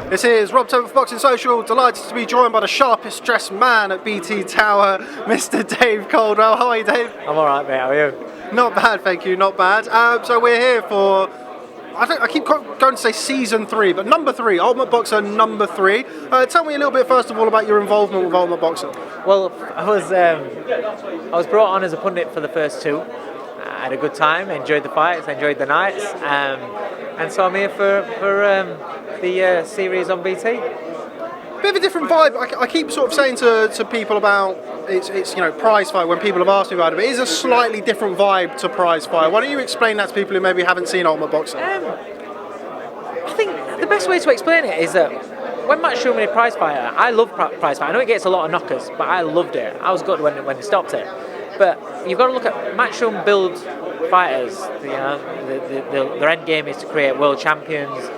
This is Rob Tebbutt for Boxing Social, delighted to be joined by the sharpest dressed man at BT Tower, Mr. Dave Coldwell. How are you, Dave? I'm alright, mate, how are you? Not bad, thank you, not bad. So we're here for, I keep going to say season 3, but number 3, Ultimate Boxer number 3. Tell me a little bit first of all about your involvement with Ultimate Boxer. Well, I was brought on as a pundit for the first 2. I had a good time, enjoyed the fights, enjoyed the nights, and so I'm here for the series on BT. Bit of a different vibe. I keep sort of saying to people about it's prize fight when people have asked me about it, but it is a slightly different vibe to prize fight. Why don't you explain that to people who maybe haven't seen Ultimate Boxer? I think the best way to explain it is that when Matchroom did prize fighter, I love prize fighter. I know it gets a lot of knockers, but I loved it. I was good when they stopped it. But you've got to look at Matchroom build fighters. Their end game is to create world champions,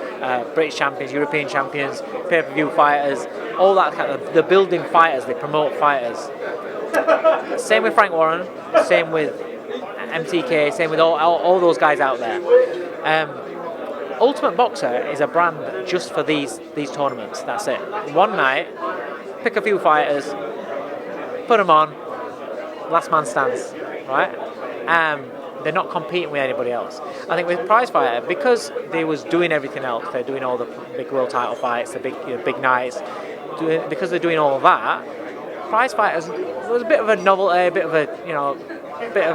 British champions, European champions, pay-per-view fighters, all that kind of. They're building fighters. They promote fighters. Same with Frank Warren. Same with MTK. Same with all those guys out there. Ultimate Boxer is a brand just for these tournaments. That's it. One night, pick a few fighters, put them on. Last man stands, right? They're not competing with anybody else. I think with prize fighter, because they was doing everything else, they're doing all the big world title fights, the big nights. Because they're doing all that, prize fighters was a bit of a novelty, a bit of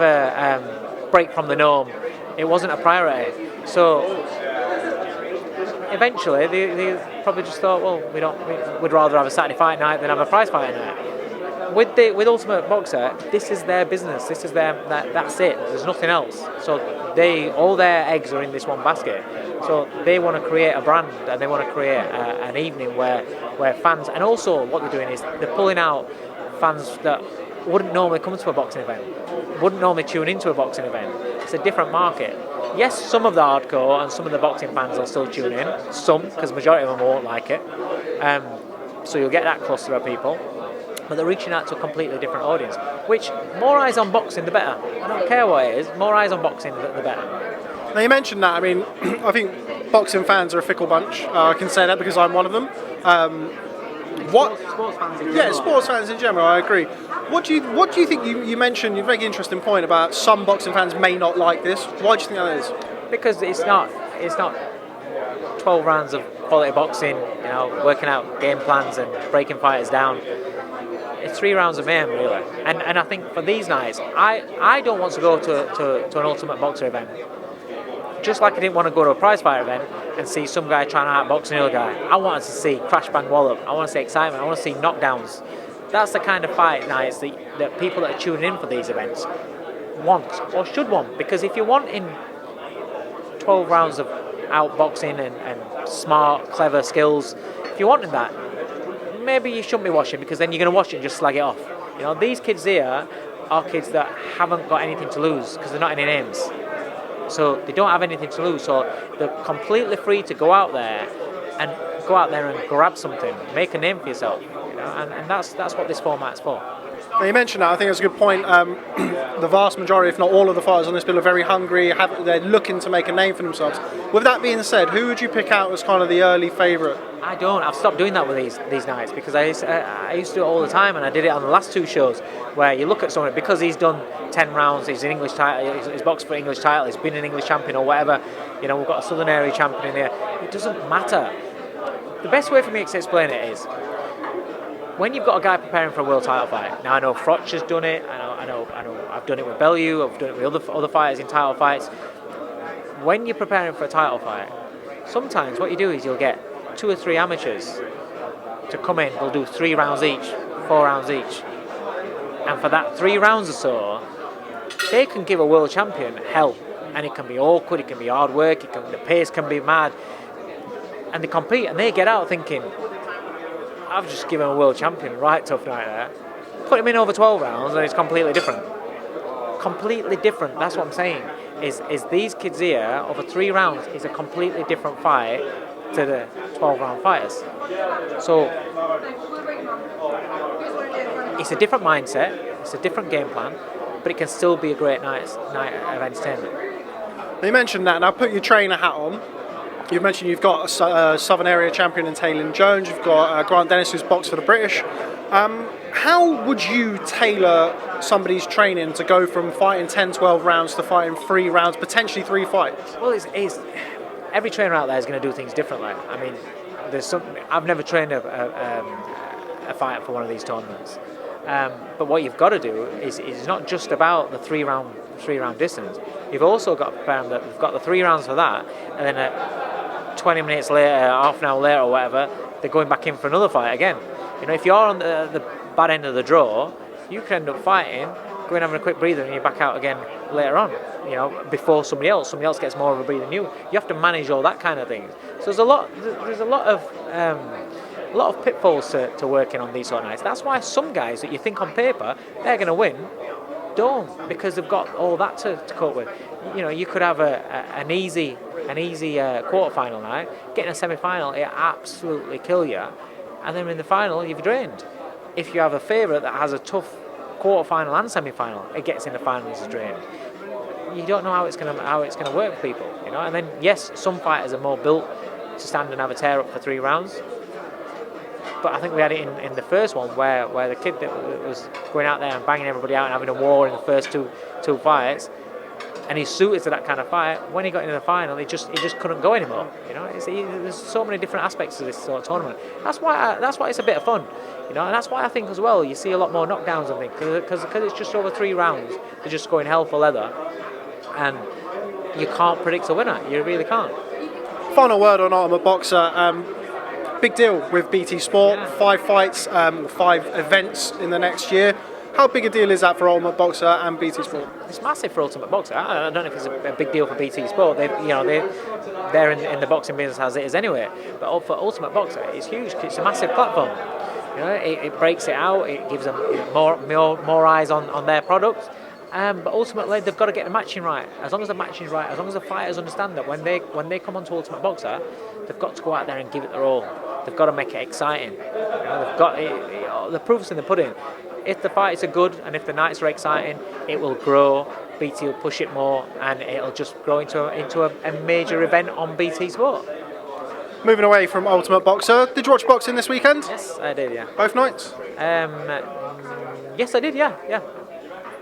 a break from the norm. It wasn't a priority. So eventually, they probably just thought, well, we'd rather have a Saturday fight night than have a prize fighter night. With Ultimate Boxer, this is their business. This is that's it. There's nothing else. So all their eggs are in this one basket. So they want to create a brand and they want to create an evening where fans, and also what they're doing is they're pulling out fans that wouldn't normally come to a boxing event, wouldn't normally tune into a boxing event. It's a different market. Yes, some of the hardcore and some of the boxing fans will still tune in. Some, because the majority of them won't like it. So you'll get that cluster of people. But they're reaching out to a completely different audience, which more eyes on boxing, the better. I don't care what it is, more eyes on boxing, the better. Now you mentioned that, I mean, I think boxing fans are a fickle bunch. I can say that because I'm one of them. Sports fans in general. Yeah, sports fans in general, I agree. What do you think, you mentioned a very interesting point about some boxing fans may not like this. Why do you think that is? Because it's not 12 rounds of quality boxing, working out game plans and breaking fighters down. It's 3 rounds of mayhem, really. And I think for these nights, I don't want to go to an Ultimate Boxer event. Just like I didn't want to go to a prize fighter event and see some guy trying to outbox another guy. I wanted to see crash bang wallop. I want to see excitement. I want to see knockdowns. That's the kind of fight nights that people that are tuning in for these events want or should want. Because if you're wanting 12 rounds of outboxing and smart, clever skills, if you're wanting that, maybe you shouldn't be watching, because then you're going to watch it and just slag it off. These kids here are kids that haven't got anything to lose because they're not any names. So they don't have anything to lose. So they're completely free to go out there and grab something, make a name for yourself. And that's what this format's for. Now you mentioned that, I think that's a good point. The vast majority, if not all of the fighters on this bill, are very hungry. They're looking to make a name for themselves. With that being said, who would you pick out as kind of the early favourite? I don't. I've stopped doing that with these nights because I used to do it all the time, and I did it on the last 2 shows where you look at someone because he's done 10 rounds, he's an English title, he's boxed for English title, he's been an English champion or whatever. We've got a Southern area champion in here. It doesn't matter. The best way for me to explain it is when you've got a guy preparing for a world title fight. Now I know Froch has done it. I know. I've done it with Bellew. I've done it with other fighters in title fights. When you're preparing for a title fight, sometimes what you do is you'll get 2 or 3 amateurs to come in. They'll do 3 rounds each, 4 rounds each, and for that 3 rounds or so, they can give a world champion hell, and it can be awkward. It can be hard work. The pace can be mad, and they compete and they get out thinking, I've just given a world champion right tough night there. Put him in over 12 rounds and it's completely different. Completely different, that's what I'm saying. Is these kids here, over 3 rounds, is a completely different fight to the 12 round fighters. So it's a different mindset, it's a different game plan, but it can still be a great night of entertainment. You mentioned that, and I put your trainer hat on. You've mentioned you've got a Southern Area champion in Taylor Jones. You've got Grant Dennis, who's boxed for the British. How would you tailor somebody's training to go from fighting 10, 12 rounds to fighting 3 rounds, potentially 3 fights? Well, it's every trainer out there is going to do things differently. I mean, I've never trained a fighter for one of these tournaments. But what you've got to do is not just about the three round distance. You've also got to prepare them that we've got the 3 rounds for that, and then 20 minutes later, half an hour later, or whatever, they're going back in for another fight again. You know, if you're on the bad end of the draw, you can end up fighting, going having a quick breather, and you're back out again later on. You know, before somebody else gets more of a breather than you. You have to manage all that kind of thing. So there's a lot of pitfalls to working on these sort of nights. That's why some guys that you think on paper they're going to win don't, because they've got all that to cope with. You know, you could have an easy quarter-final night, get in a semi-final, it absolutely kill you, and then in the final you've drained. If you have a favourite that has a tough quarter-final and semi-final, it gets in the finals is drained. You don't know how it's going to work for people, you know. And then yes, some fighters are more built to stand and have a tear up for 3 rounds. But I think we had it in the first one where the kid that was going out there and banging everybody out and having a war in the first two fights, and he's suited to that kind of fight. When he got into the final, he just couldn't go anymore. You know, there's so many different aspects to this sort of tournament. That's why it's a bit of fun. You know, and that's why I think as well you see a lot more knockdowns and things because it's just over 3 rounds. They're just going hell for leather, and you can't predict a winner. You really can't. Final word on Ultimate Boxer. Big deal with BT Sport. Yeah. 5 fights, 5 events in the next year. How big a deal is that for Ultimate Boxer and BT Sport? It's massive for Ultimate Boxer. I don't know if it's a big deal for BT Sport. They're in the boxing business as it is anyway. But for Ultimate Boxer, it's huge. It's a massive platform. You know, it breaks it out. It gives them more eyes on their products. But ultimately, they've got to get the matching right. As long as the matching is right, as long as the fighters understand that when they come onto Ultimate Boxer, they've got to go out there and give it their all. They've got to make it exciting. You know, they've got the proof's in the pudding. If the fights are good and if the nights are exciting, it will grow. BT will push it more, and it'll just grow into a major event on BT Sport. Moving away from Ultimate Boxer, did you watch boxing this weekend? Yes, I did. Yeah. Both nights? Yes, I did. Yeah.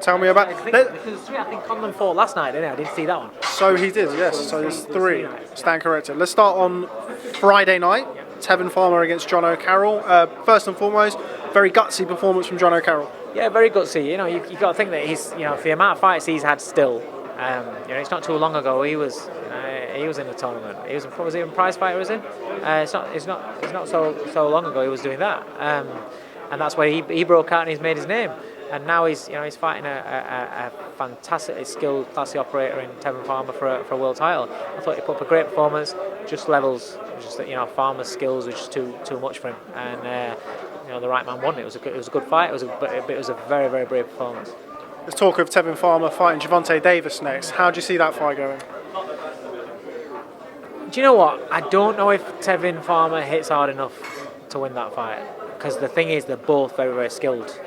Tell me about. I think Conlon fought last night, didn't he? I didn't see that one. So he did, yes. So there's 3. Stand corrected. Let's start on Friday night. Tevin Farmer against John O'Carroll. First and foremost, very gutsy performance from John O'Carroll. Yeah, very gutsy. You know, you got to think that he's, you know, for the amount of fights he's had still. You know, it's not too long ago he was in the tournament. Was he in prize fighter? Was he? It's not so long ago he was doing that. And that's where he broke out and he's made his name. And now he's fighting a fantastically skilled, classy operator in Tevin Farmer for a world title. I thought he put up a great performance, just levels, just that, you know, Farmer's skills was just too much for him. And you know, the right man won it. It was a good fight. It was a very, very brave performance. Let's talk of Tevin Farmer fighting Javante Davis next. How do you see that fight going? Do you know what? I don't know if Tevin Farmer hits hard enough to win that fight, because the thing is they're both very, very skilled.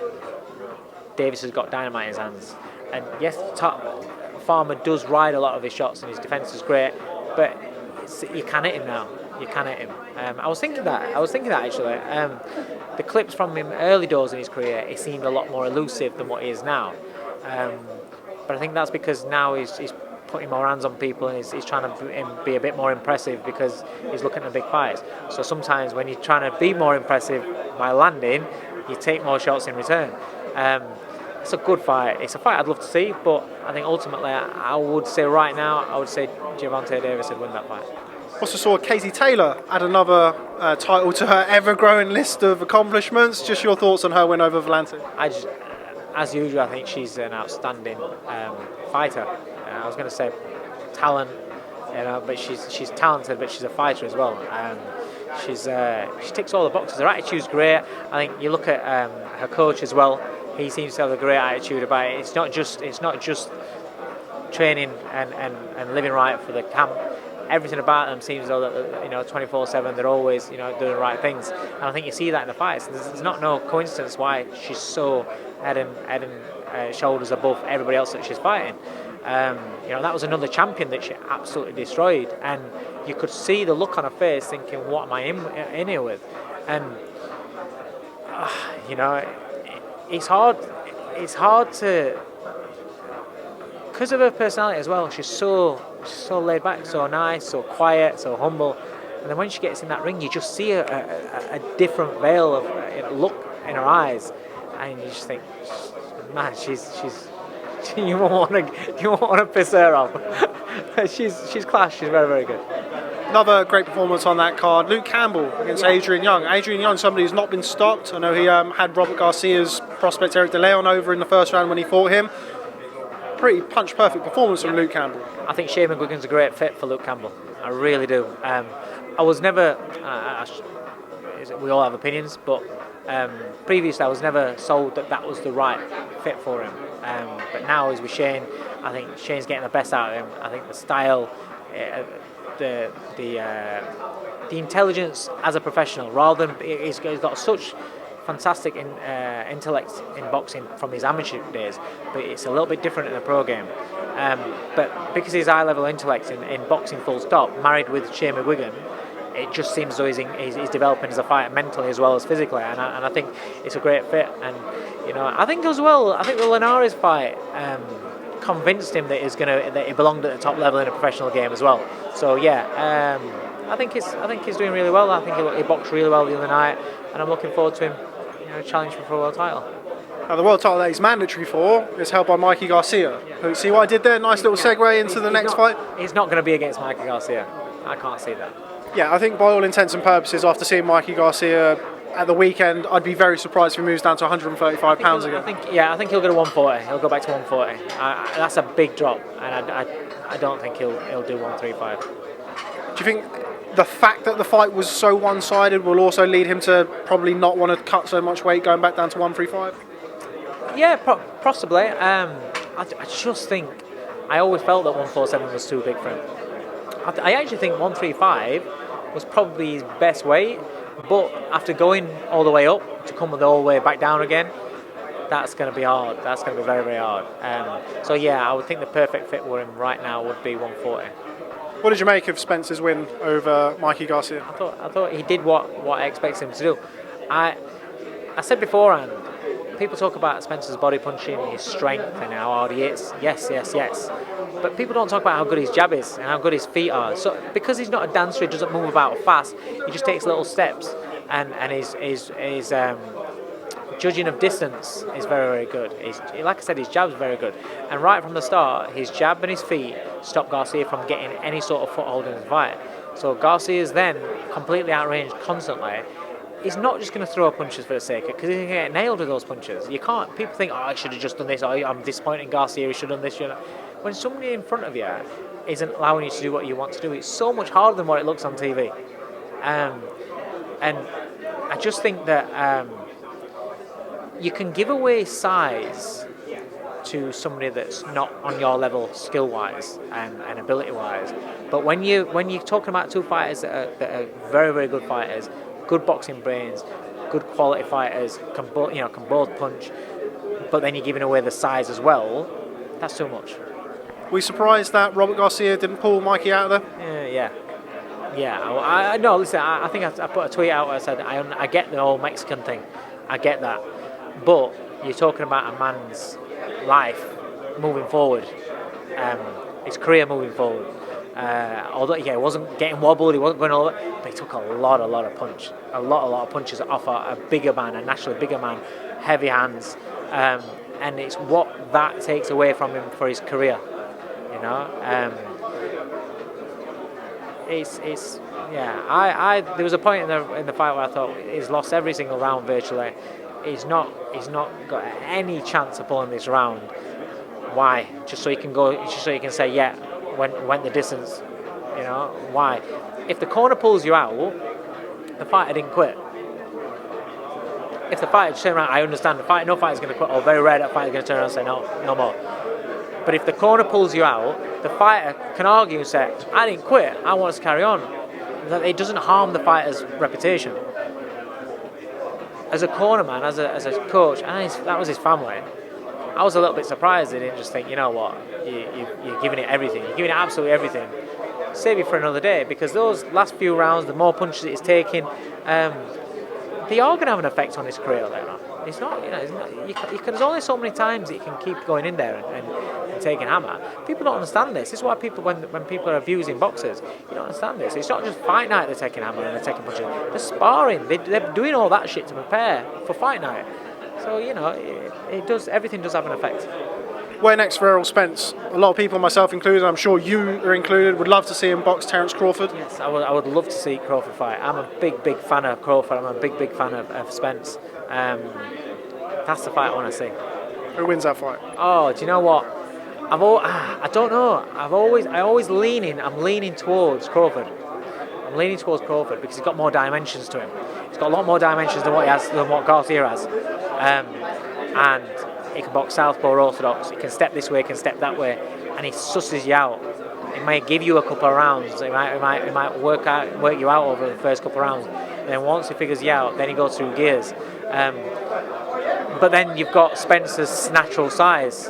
Davis has got dynamite in his hands, and yes, Farmer does ride a lot of his shots and his defence is great, but you can hit him now. You can hit him. I was thinking that actually. The clips from him early doors in his career, he seemed a lot more elusive than what he is now. But I think that's because now he's putting more hands on people and he's trying to be a bit more impressive because he's looking at big fights. So sometimes when you're trying to be more impressive by landing, you take more shots in return. It's a good fight. It's a fight I'd love to see, but I think ultimately I would say right now, Javante Davis would win that fight. Also saw Katie Taylor add another title to her ever-growing list of accomplishments. Just your thoughts on her win over Blanton? As usual, I think she's an outstanding fighter. I was going to say talent, you know, but she's talented, but she's a fighter as well. She ticks all the boxes. Her attitude's great. I think you look at her coach as well. He seems to have a great attitude about it. It's not just training and living right for the camp. Everything about them seems though that, you know, 24/7 they're always, you know, doing the right things. And I think you see that in the fights. There's not no coincidence why she's so head and shoulders above everybody else that she's fighting. That was another champion that she absolutely destroyed, and you could see the look on her face, thinking, "What am I in here with?" And it's hard. It's hard to, because of her personality as well. She's so laid back, so nice, so quiet, so humble. And then when she gets in that ring, you just see a different veil of look in her eyes, and you just think, man, she's you won't want to piss her off. she's class. She's very, very good. Another great performance on that card, Luke Campbell against Adrian Young. Adrian Young, somebody who's not been stopped. I know he had Robert Garcia's prospect Eric De Leon over in the first round when he fought him. Pretty punch-perfect performance from Luke Campbell. I think Shane McGuigan's a great fit for Luke Campbell. I really do. I was never... we all have opinions, but previously I was never sold that was the right fit for him. But now, as with Shane, I think Shane's getting the best out of him. I think the style... the intelligence as a professional, rather than he's got such fantastic intellect in boxing from his amateur days, but it's a little bit different in the pro game. But because his high level intellect in boxing full stop, married with Shane McGuigan, it just seems as though he's developing as a fighter mentally as well as physically, and I think it's a great fit. And I think as well, I think the Linares fight convinced him that he belonged at the top level in a professional game as well. So yeah, I think he's doing really well. I think he boxed really well the other night, and I'm looking forward to him challenging for a world title. Now the world title that he's mandatory for is held by Mikey Garcia. See what I did there? Nice little segue into the next fight. He's not going to be against Mikey Garcia. I can't see that. Yeah, I think by all intents and purposes, after seeing Mikey Garcia at the weekend, I'd be very surprised if he moves down to 135 pounds again. I think he'll go to 140. He'll go back to 140. That's a big drop, and I don't think he'll do 135. Do you think the fact that the fight was so one-sided will also lead him to probably not want to cut so much weight going back down to 135? Yeah, possibly. I just think I always felt that 147 was too big for him. I actually think 135 was probably his best weight, but after going all the way up to come all the way back down again, that's going to be hard. That's going to be very, very hard. So yeah, I would think the perfect fit for him right now would be 140. What did you make of Spence's win over Mikey Garcia? I thought he did what I expected him to do. I said beforehand, people talk about Spence's body punching, his strength and how hard he is. Yes. But people don't talk about how good his jab is and how good his feet are. So because he's not a dancer, he doesn't move about fast. He just takes little steps, and his judging of distance is very, very good. Like I said, his jab's very good. And right from the start, his jab and his feet stopped Garcia from getting any sort of foothold in the fight. So Garcia's then completely outranged constantly. He's not just going to throw punches for the sake of it, because he's going to get nailed with those punches. You can't. People think, I should have just done this. I'm disappointed in Garcia. He should have done this. When somebody in front of you isn't allowing you to do what you want to do, it's so much harder than what it looks on TV. And I just think that you can give away size to somebody that's not on your level skill-wise and ability-wise. But when you're talking about two fighters that are very, very good fighters, good boxing brains, good quality fighters, can both punch, but then you're giving away the size as well, that's too much. Were you surprised that Robert Garcia didn't pull Mikey out of there? Yeah. No, listen, I think I put a tweet out where I said, I get the whole Mexican thing. I get that. But you're talking about a man's life moving forward, his career moving forward. Although he wasn't getting wobbled, he wasn't going all that, but he took a lot of punch, a lot of punches off a bigger man, a naturally bigger man, heavy hands, and it's what that takes away from him for his career. There was a point in the fight where I thought he's lost every single round virtually. He's not got any chance of pulling this round. Why? Just so he can say, yeah, went the distance. Why? If the corner pulls you out, the fighter didn't quit. If the fighter turned around, I understand no fighter's going to quit, or very rare that fighter's going to turn around and say no more. But if the corner pulls you out, the fighter can argue and say, I didn't quit, I want us to carry on. It doesn't harm the fighter's reputation. As a cornerman, as a coach, and that was his family, I was a little bit surprised they didn't just think, you know what, you're giving it everything. You're giving it absolutely everything. Save it for another day, because those last few rounds, the more punches it's taking, they are going to have an effect on his career later on. It's not, there's only so many times that you can keep going in there and taking hammer. People don't understand this. This is why people, when people are abusing boxers, you don't understand this. It's not just fight night they're taking hammer and they're taking punches. They're sparring. They're doing all that shit to prepare for fight night. So, everything does have an effect. Where next for Errol Spence? A lot of people, myself included, I'm sure you are included, would love to see him box Terence Crawford. Yes, I would love to see Crawford fight. I'm a big fan of Crawford. I'm a big fan of Spence. That's the fight I want to see. Who wins that fight? Oh, do you know what? I don't know. I'm leaning towards Crawford. I'm leaning towards Crawford because he's got more dimensions to him. He's got a lot more dimensions than what Garcia has. And he can box southpaw or orthodox. He can step this way, he can step that way, and he susses you out. He might give you a couple of rounds. He might work you out over the first couple of rounds. And then once he figures you out, then he goes through gears. But then you've got Spence's natural size.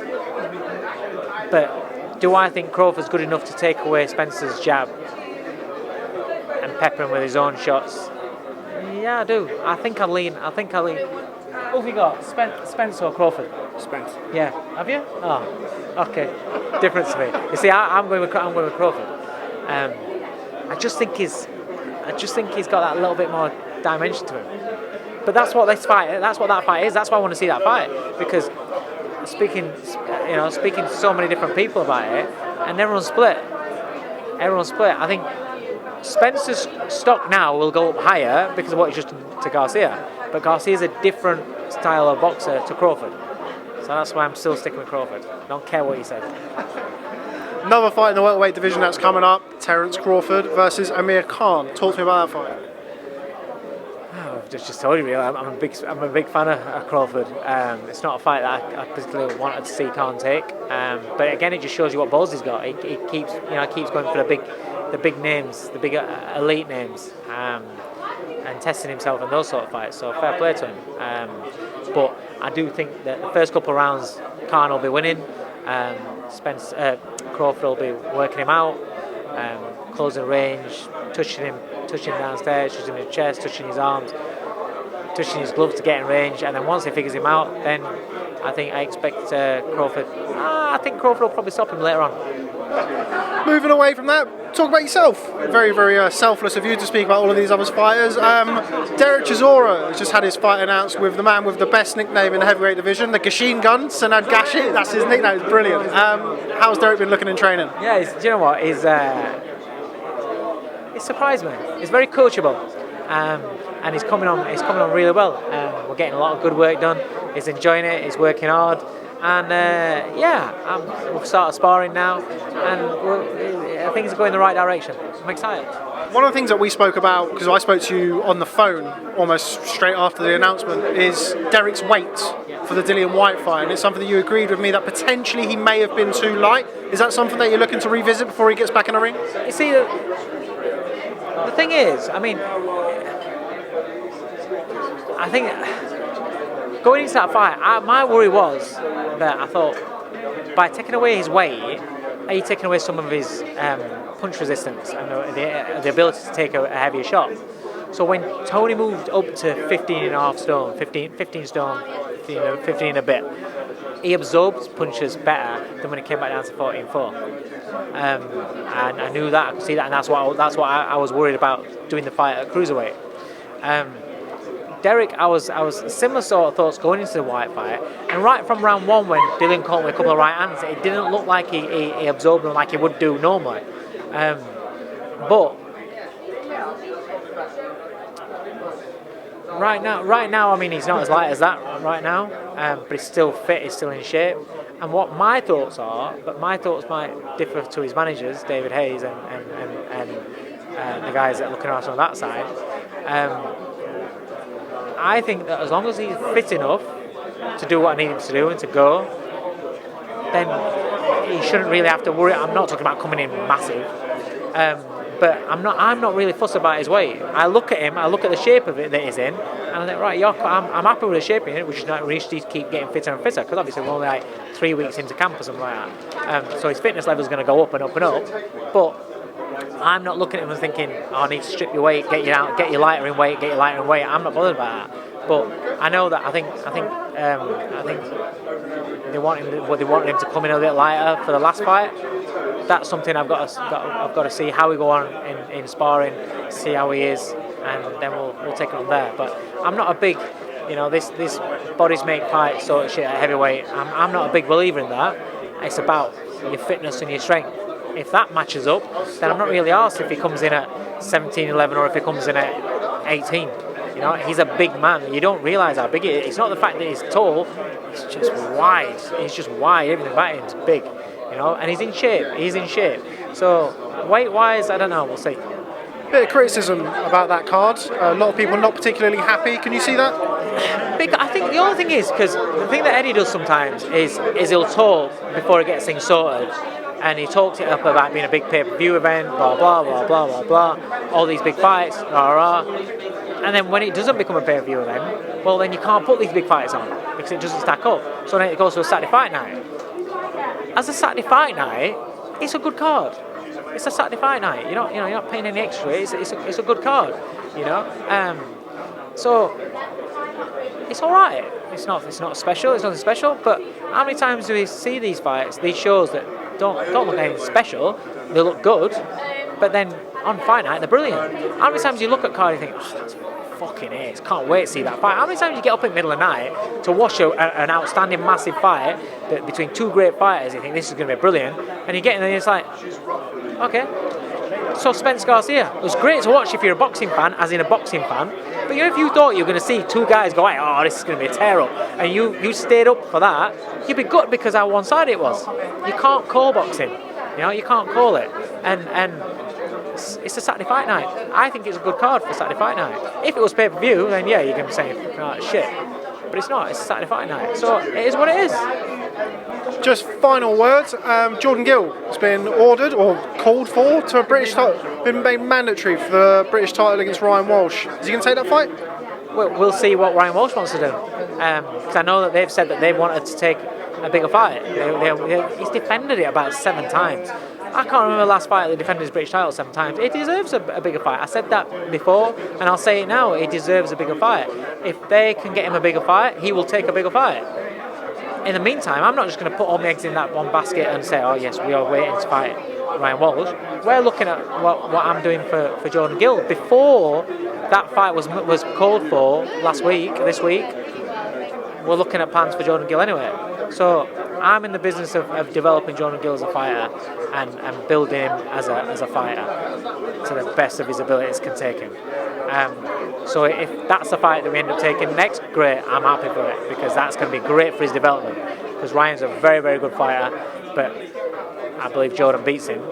But do I think Crawford's good enough to take away Spence's jab and pepper him with his own shots? Yeah, I do. I think I'll lean. Who have you got? Spence or Crawford? Spence. Yeah. Have you? Oh, okay. Different to me. You see, I'm going with Crawford. I just think he's got that little bit more dimension to him. But that's what this fight. That's what that fight is. That's why I want to see that fight, because speaking to so many different people about it, and everyone's split. I think Spence's stock now will go up higher because of what he's just done to Garcia. But Garcia's a different style of boxer to Crawford. So that's why I'm still sticking with Crawford. Don't care what he says. Another fight in the welterweight division that's coming up, Terence Crawford versus Amir Khan. Talk to me about that fight. I've just told you, really. I'm a big fan of Crawford. It's not a fight that I particularly wanted to see Khan take. But again, it just shows you what balls he's got. He keeps going for the big names, the big elite names, and testing himself in those sort of fights. So fair play to him. But I do think that the first couple of rounds, Khan will be winning. Crawford will be working him out, closing range, touching him downstairs, touching his chest, touching his arms, touching his gloves to get in range, and then once he figures him out, then I expect Crawford. I think Crawford will probably stop him later on. Moving away from that, talk about yourself. Very, very selfless of you to speak about all of these other fighters. Dereck Chisora has just had his fight announced with the man with the best nickname in the heavyweight division, the Machine Gun, Sanad Gashi. That's his nickname. It's brilliant. How's Dereck been looking in training? Yeah, do you know what? He's surprised me. He's very coachable, and he's coming on really well. We're getting a lot of good work done. He's enjoying it. He's working hard, and we've started sparring now, and things are going in the right direction. I'm excited. One of the things that we spoke about, because I spoke to you on the phone almost straight after the announcement, is Derek's weight for the Dillian Whyte fight, and it's something that you agreed with me that potentially he may have been too light. Is that something that you're looking to revisit before he gets back in the ring? You see, the thing is, I think going into that fight, my worry was that I thought by taking away his weight, are you taking away some of his punch resistance and the ability to take a heavier shot? So when Tony moved up to 15 stone and a bit, he absorbed punches better than when he came back down to 14-4. And I knew that, I could see that, and that's what I was worried about doing the fight at cruiserweight. Dereck, I was similar sort of thoughts going into the Whyte fight, and right from round one when Dillian caught with a couple of right hands, it didn't look like he absorbed them like he would do normally. But right now, I mean, he's not as light as that right now, but he's still fit, he's still in shape. And what my thoughts are, but my thoughts might differ to his managers, David Hayes and the guys that are looking after on that side. I think that as long as he's fit enough to do what I need him to do and to go, then he shouldn't really have to worry. I'm not talking about coming in massive, But I'm not really fussed about his weight. I look at him, I look at the shape of it that he's in, and I think, right, I'm happy with the shape in it. We just need to keep getting fitter and fitter, because obviously we're only like 3 weeks into camp or something like that. So his fitness level is going to go up and up and up. But I'm not looking at him and thinking, oh, I need to strip your weight, get you lighter in weight, get you lighter in weight. I'm not bothered about that. But I know that I think they want him to come in a little lighter for the last fight. That's something I've got to see how we go on in sparring, see how he is, and then we'll take it from there. But I'm not a big, this bodies make fights sort of shit at heavyweight. I'm not a big believer in that. It's about your fitness and your strength. If that matches up, then I'm not really asked if he comes in at 17-11 or if he comes in at 18. He's a big man. You don't realise how big he is. It's not the fact that he's tall, it's just wide. He's just wide. Everything about him is big. And he's in shape. So weight-wise, I don't know. We'll see. Bit of criticism about that card. A lot of people not particularly happy. Can you see that? I think the only thing is, because the thing that Eddie does sometimes is he'll talk before he gets things sorted. And he talks it up about being a big pay-per-view event, blah, blah, blah, blah, blah, blah, all these big fights, rah, rah. And then when it doesn't become a pay-per-view event, well, then you can't put these big fights on because it doesn't stack up. So then it goes to a Saturday fight night. As a Saturday fight night, it's a good card. It's a Saturday fight night. You're not paying any extra. It's a good card. So it's all right. It's not special. It's nothing special. But how many times do we see these fights, these shows that don't look anything special? They look good, but then on fight night they're brilliant. How many times you look at card and you think, oh, that's fucking ace, can't wait to see that fight? How many times you get up in the middle of the night to watch an outstanding massive fight between two great fighters, you think this is going to be brilliant, and you get in there and it's like, okay. So Spence-Garcia, it was great to watch if you're a boxing fan, as in a boxing fan, but if you thought you were going to see two guys go, oh, this is going to be a tear-up, and you stayed up for that, you'd be good because how one-sided it was. You can't call boxing, you can't call it, and it's a Saturday fight night. I think it's a good card for Saturday fight night. If it was pay-per-view, then yeah, you can say, oh, shit, but it's not, it's a Saturday fight night, so it is what it is. Just final words. Jordan Gill has been ordered or called for to a British title, been made mandatory for the British title against Ryan Walsh. Is he going to take that fight? We'll see what Ryan Walsh wants to do. Because I know that they've said that they wanted to take a bigger fight. He's defended it about 7 times. I can't remember the last fight that defended his British title 7 times. It deserves a bigger fight. I said that before, and I'll say it now. It deserves a bigger fight. If they can get him a bigger fight, he will take a bigger fight. In the meantime, I'm not just going to put all my eggs in that one basket and say, oh yes, we are waiting to fight Ryan Walsh. We're looking at what I'm doing for Jordan Gill. Before that fight was called for this week, we're looking at plans for Jordan Gill anyway. So I'm in the business of developing Jordan Gill as a fighter and building him as a fighter to the best of his abilities can take him. So if that's the fight that we end up taking next, great, I'm happy for it, because that's going to be great for his development, because Ryan's a very, very good fighter, but I believe Jordan beats him,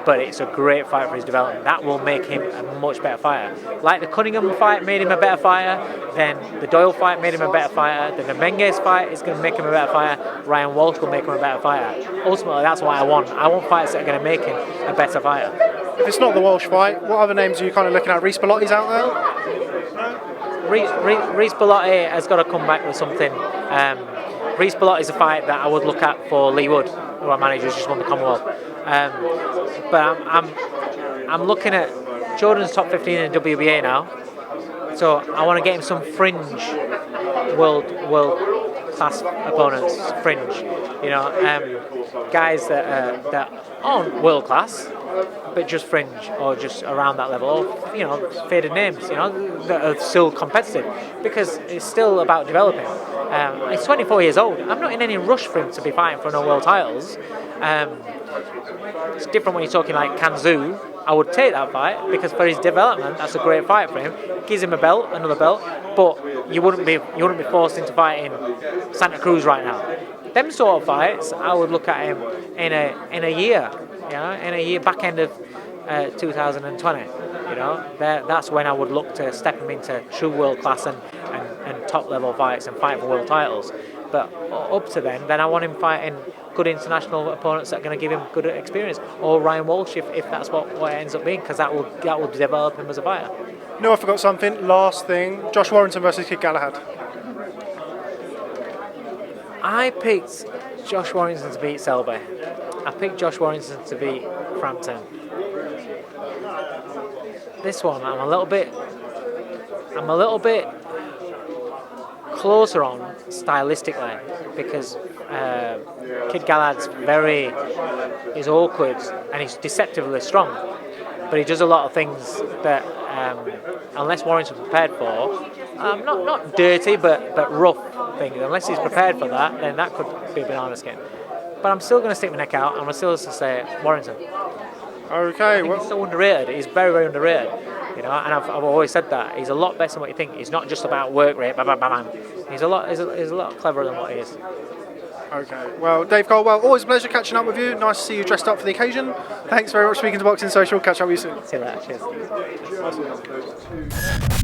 but it's a great fight for his development. That will make him a much better fighter. Like the Cunningham fight made him a better fighter, then the Doyle fight made him a better fighter, then the Menges fight is going to make him a better fighter, Ryan Walsh will make him a better fighter. Ultimately, that's what I want. I want fights that are going to make him a better fighter. If it's not the Walsh fight, what other names are you kind of looking at? Reece Bellotti's out there? Reece Bellotti has got to come back with something. Reece Bellotti is a fight that I would look at for Lee Wood, who our manager has just won the Commonwealth. But I'm looking at Jordan's top 15 in WBA now, so I want to get him some fringe world class opponents, fringe, guys that aren't world class, but just fringe or just around that level, or faded names, that are still competitive, because it's still about developing. He's 24 years old. I'm not in any rush for him to be fighting for no world titles. It's different when you're talking like Kanzu. I would take that fight because for his development, that's a great fight for him. Gives him another belt, but you wouldn't be forced into fighting Santa Cruz right now. Them sort of fights, I would look at him in a year, back end of 2020. That's when I would look to step him into true world class and top level fights and fight for world titles. But up to then I want him fighting good international opponents that are going to give him good experience, or Ryan Walsh if that's what it ends up being, because that will develop him as a fighter. No, I forgot something. Last thing, Josh Warrington versus Kid Galahad. I picked Josh Warrington to beat Selby. I picked Josh Warrington to beat Frampton. This one, I'm a little bit closer on stylistically, because Kid Galahad's he's awkward and he's deceptively strong, but he does a lot of things that unless Warrington's prepared for, not dirty but rough things. Unless he's prepared for that, then that could be a banana skin. But I'm still going to stick my neck out. I'm still going to say Warrington. Okay, He's so underrated. He's very, very underrated. And I've always said that he's a lot better than what you think. He's not just about work rate. Bam, bam, bam, bam. He's a lot cleverer than what he is. Okay. Well, Dave Coldwell, always a pleasure catching up with you. Nice to see you dressed up for the occasion. Thanks very much for speaking to Boxing Social. Catch up with you soon. See you later. Cheers.